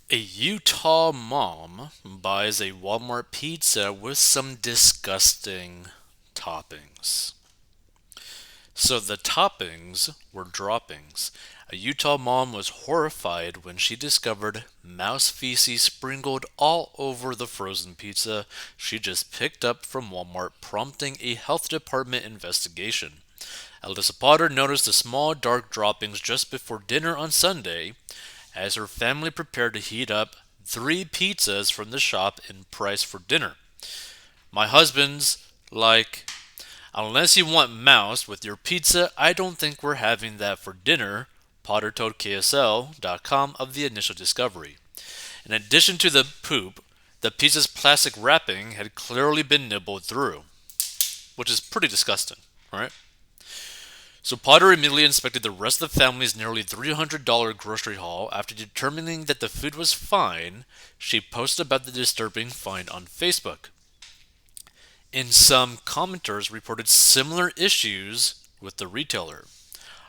A Utah mom buys a Walmart pizza with some disgusting toppings. So the toppings were droppings. A Utah mom was horrified when she discovered mouse feces sprinkled all over the frozen pizza she just picked up from Walmart, prompting a health department investigation. Alyssa Potter noticed the small dark droppings just before dinner on Sunday as her family prepared to heat up three pizzas from the shop in price for dinner. My husband's like, unless you want mouse with your pizza, I don't think we're having that for dinner, Potter told KSL.com of the initial discovery. In addition to the poop, the pizza's plastic wrapping had clearly been nibbled through, which is pretty disgusting, right? So Potter immediately inspected the rest of the family's nearly $300 grocery haul. After determining that the food was fine, she posted about the disturbing find on Facebook. And some commenters reported similar issues with the retailer.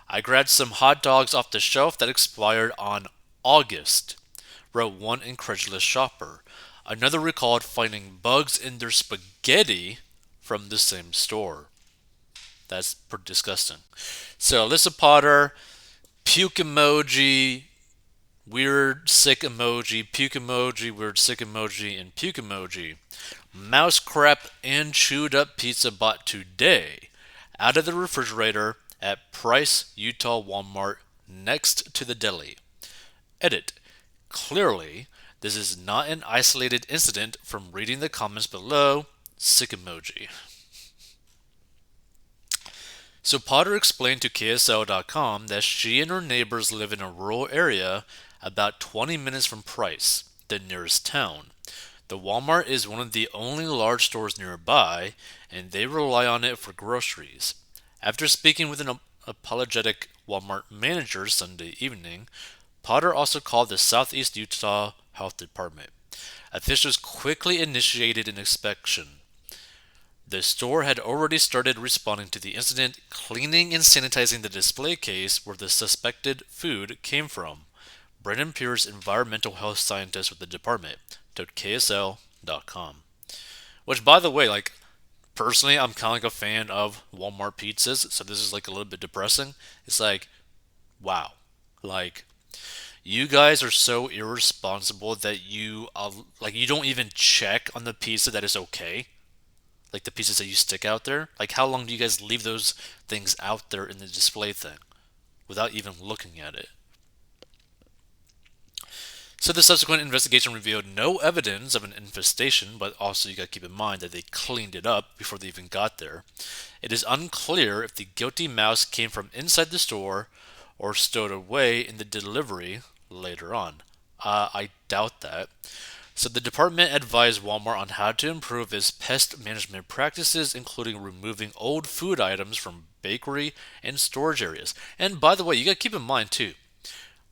I grabbed some hot dogs off the shelf that expired on August, wrote one incredulous shopper. Another recalled finding bugs in their spaghetti from the same store. That's pretty disgusting. So Alyssa Potter, puke emoji, weird sick emoji, puke emoji, weird sick emoji, and puke emoji. Mouse crap and chewed up pizza bought today out of the refrigerator at Price, Utah Walmart next to the deli. Edit. Clearly, this is not an isolated incident from reading the comments below. Sick emoji. So Potter explained to KSL.com that she and her neighbors live in a rural area about 20 minutes from Price, the nearest town. The Walmart is one of the only large stores nearby, and they rely on it for groceries. After speaking with an apologetic Walmart manager Sunday evening, Potter also called the Southeast Utah Health Department. Officials quickly initiated an inspection. The store had already started responding to the incident, cleaning and sanitizing the display case where the suspected food came from. Brendan Pierce, environmental health scientist with the department, told KSL.com. Which, by the way, like, personally, I'm kind of like a fan of Walmart pizzas, so this is like a little bit depressing. It's like, wow. Like, you guys are so irresponsible that you don't even check on the pizza that is okay, like the pieces that you stick out there. Like, how long do you guys leave those things out there in the display thing without even looking at it? So the subsequent investigation revealed no evidence of an infestation, but also you gotta keep in mind that they cleaned it up before they even got there. It is unclear if the guilty mouse came from inside the store or stowed away in the delivery later on. I doubt that. So the department advised Walmart on how to improve its pest management practices, including removing old food items from bakery and storage areas. And by the way, you gotta keep in mind too,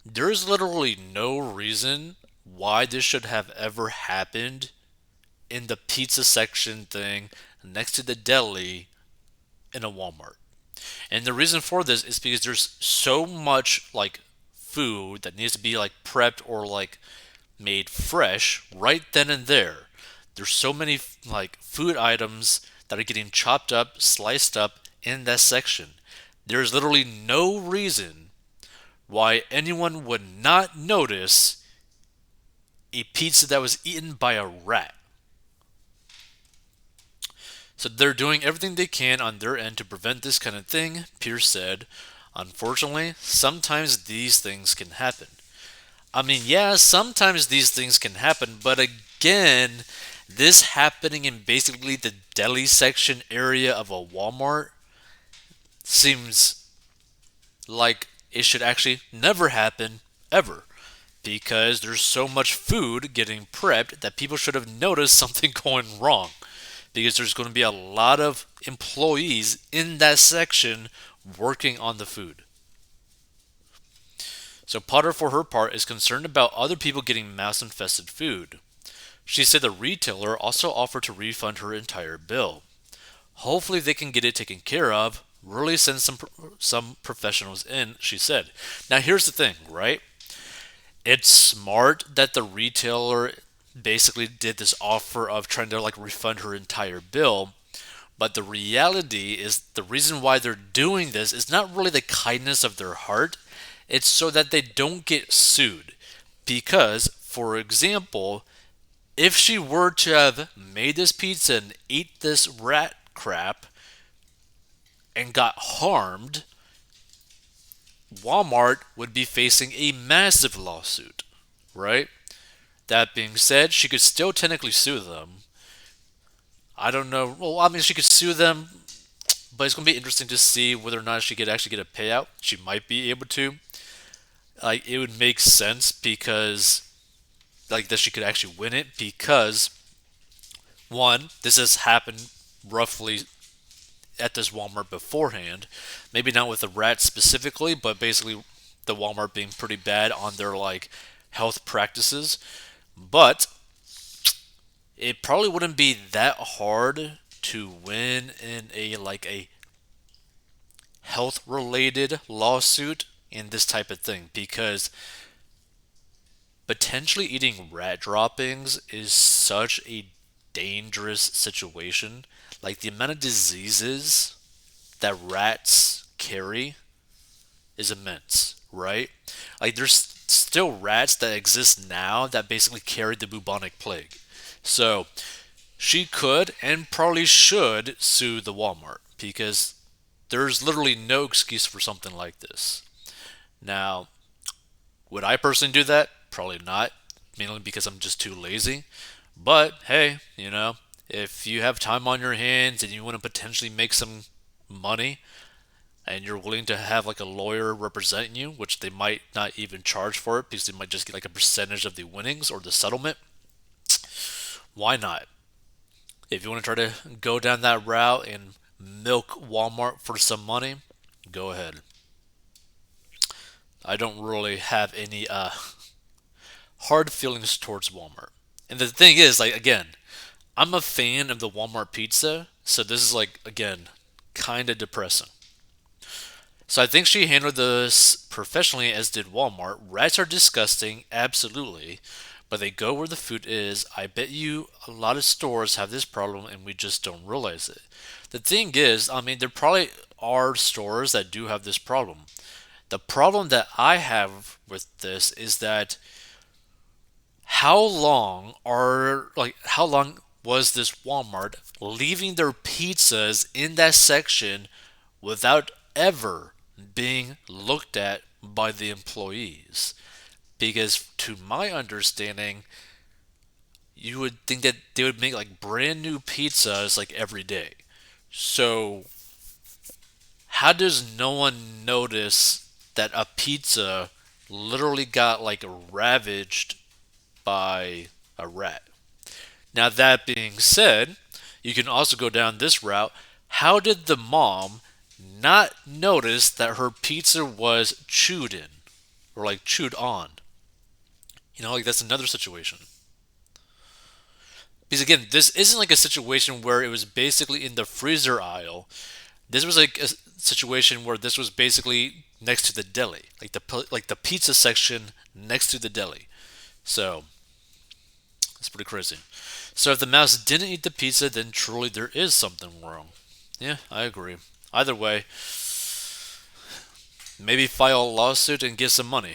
there's literally no reason why this should have ever happened in the pizza section thing next to the deli in a Walmart. And the reason for this is because there's so much like food that needs to be like prepped or like made fresh right then and there. There's so many like food items that are getting chopped up, sliced up in that section. There's literally no reason why anyone would not notice a pizza that was eaten by a rat. So they're doing everything they can on their end to prevent this kind of thing, Pierce said. Unfortunately, sometimes these things can happen. I mean, yeah, sometimes these things can happen, but again, this happening in basically the deli section area of a Walmart seems like it should actually never happen ever, because there's so much food getting prepped that people should have noticed something going wrong, because there's going to be a lot of employees in that section working on the food. So Potter, for her part, is concerned about other people getting mouse-infested food. She said the retailer also offered to refund her entire bill. Hopefully they can get it taken care of. Really send some professionals in, she said. Now here's the thing, right? It's smart that the retailer basically did this offer of trying to like refund her entire bill. But the reality is the reason why they're doing this is not really the kindness of their heart. It's so that they don't get sued. Because, for example, if she were to have made this pizza and ate this rat crap and got harmed, Walmart would be facing a massive lawsuit, right? That being said, she could still technically sue them. I don't know. Well, I mean, she could sue them, but it's going to be interesting to see whether or not she could actually get a payout. She might be able to. Like, it would make sense because, like, that she could actually win it because, one, this has happened roughly at this Walmart beforehand. Maybe not with the rats specifically, but basically the Walmart being pretty bad on their, like, health practices. But it probably wouldn't be that hard to win in a like a health related lawsuit in this type of thing because potentially eating rat droppings is such a dangerous situation. Like the amount of diseases that rats carry is immense, right? Like there's still rats that exist now that basically carried the bubonic plague. So she could and probably should sue the Walmart because there's literally no excuse for something like this. Now, would I personally do that? Probably not, mainly because I'm just too lazy. But hey, if you have time on your hands and you want to potentially make some money and you're willing to have like a lawyer representing you, which they might not even charge for it because they might just get like a percentage of the winnings or the settlement, why not? If you want to try to go down that route and milk Walmart for some money, go ahead. I don't really have any hard feelings towards Walmart. And the thing is, like again, I'm a fan of the Walmart pizza, so this is like again kind of depressing. So I think she handled this professionally, as did Walmart. Rats are disgusting, absolutely, but they go where the food is. I bet you a lot of stores have this problem and we just don't realize it. The thing is, I mean, there probably are stores that do have this problem. The problem that I have with this is that how long was this Walmart leaving their pizzas in that section without ever being looked at by the employees? Because to my understanding, you would think that they would make like brand new pizzas like every day. So how does no one notice that a pizza literally got like ravaged by a rat? Now, that being said, you can also go down this route. How did the mom not notice that her pizza was chewed in or like chewed on? Like that's another situation. Because again, this isn't like a situation where it was basically in the freezer aisle. This was like a situation where this was basically next to the deli, like the pizza section next to the deli. So it's pretty crazy. So if the mouse didn't eat the pizza, then truly there is something wrong. Yeah, I agree. Either way, maybe file a lawsuit and get some money.